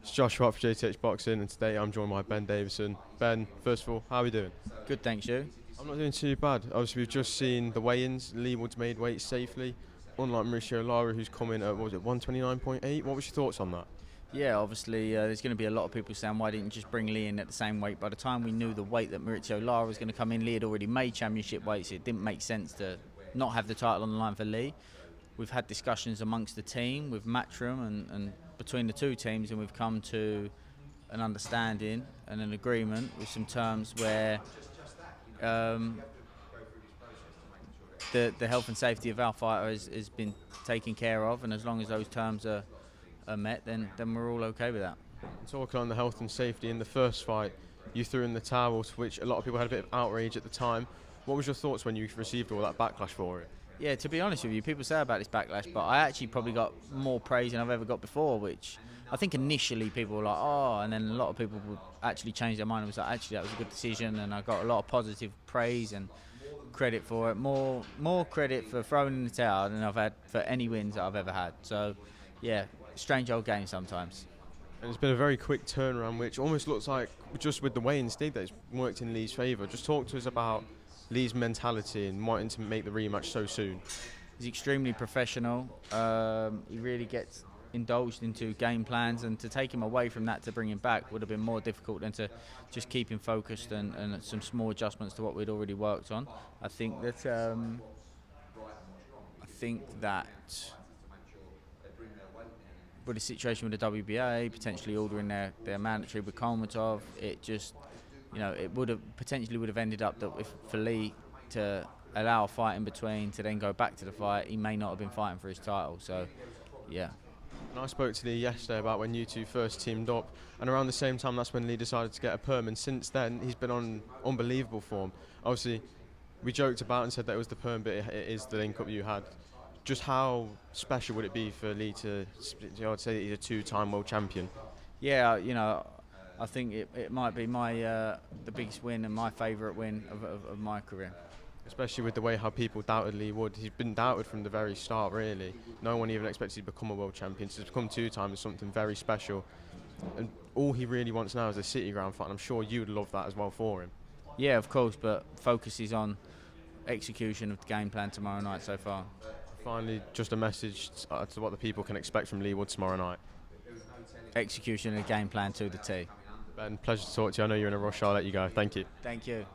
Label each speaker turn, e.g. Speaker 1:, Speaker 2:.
Speaker 1: It's Josh Watt for JTH Boxing, and today I'm joined by Ben Davison. Ben, first of all, how are we doing?
Speaker 2: Good, thanks, you.
Speaker 1: I'm not doing too bad. Obviously, we've just seen the weigh-ins. Lee Wood's made weight safely, unlike Mauricio Lara, who's come in at, what was it, 129.8? What was your thoughts on that?
Speaker 2: Yeah, obviously, there's going to be a lot of people saying, why didn't you just bring Lee in at the same weight? By the time we knew the weight that Mauricio Lara was going to come in, Lee had already made championship weights. It didn't make sense to not have the title on the line for Lee. We've had discussions amongst the team with MATCHROOM and between the two teams, and we've come to an understanding and an agreement with some terms where the health and safety of our fighter has been taken care of, and as long as those terms are met, then we're all okay with that.
Speaker 1: Talking on the health and safety, in the first fight, you threw in the towel, to which a lot of people had a bit of outrage at the time. What was your thoughts when you received all that backlash for it?
Speaker 2: Yeah, to be honest with you, people say about this backlash, but I actually probably got more praise than I've ever got before, which I think initially people were like, oh, and then a lot of people would actually change their mind and was like, actually, that was a good decision, and I got a lot of positive praise and credit for it. More credit for throwing in the towel than I've had for any wins that I've ever had. So, yeah, strange old game sometimes.
Speaker 1: And it's been a very quick turnaround, which almost looks like, just with the weigh-ins, that it's worked in Lee's favour. Just talk to us about Lee's mentality and wanting to make the rematch so soon.
Speaker 2: He's extremely professional. He really gets indulged into game plans, and to take him away from that to bring him back would have been more difficult than to just keep him focused and some small adjustments to what we'd already worked on. I think that with the situation with the WBA potentially ordering their mandatory with Kolmatov, it just, it would have ended up that if for Lee to allow a fight in between to then go back to the fight, he may not have been fighting for his title. So, yeah.
Speaker 1: And I spoke to Lee yesterday about when you two first teamed up, and around the same time that's when Lee decided to get a perm, and since then he's been on unbelievable form. Obviously, we joked about and said that it was the perm, but it is the link-up you had. Just how special would it be for Lee to, I'd say that he's a two-time world champion?
Speaker 2: Yeah, I think it might be the biggest win and my favourite win of my career.
Speaker 1: Especially with the way how people doubted Lee Wood. He's been doubted from the very start, really. No one even expected him to become a world champion. So to become two-time is something very special. And all he really wants now is a city ground fight, and I'm sure you'd love that as well for him.
Speaker 2: Yeah, of course, but focus is on execution of the game plan tomorrow night so far.
Speaker 1: Finally, just a message to what the people can expect from Lee Wood tomorrow night.
Speaker 2: Execution of the game plan to the T.
Speaker 1: Ben, pleasure to talk to you. I know you're in a rush. I'll let you go. Thank you.
Speaker 2: Thank you.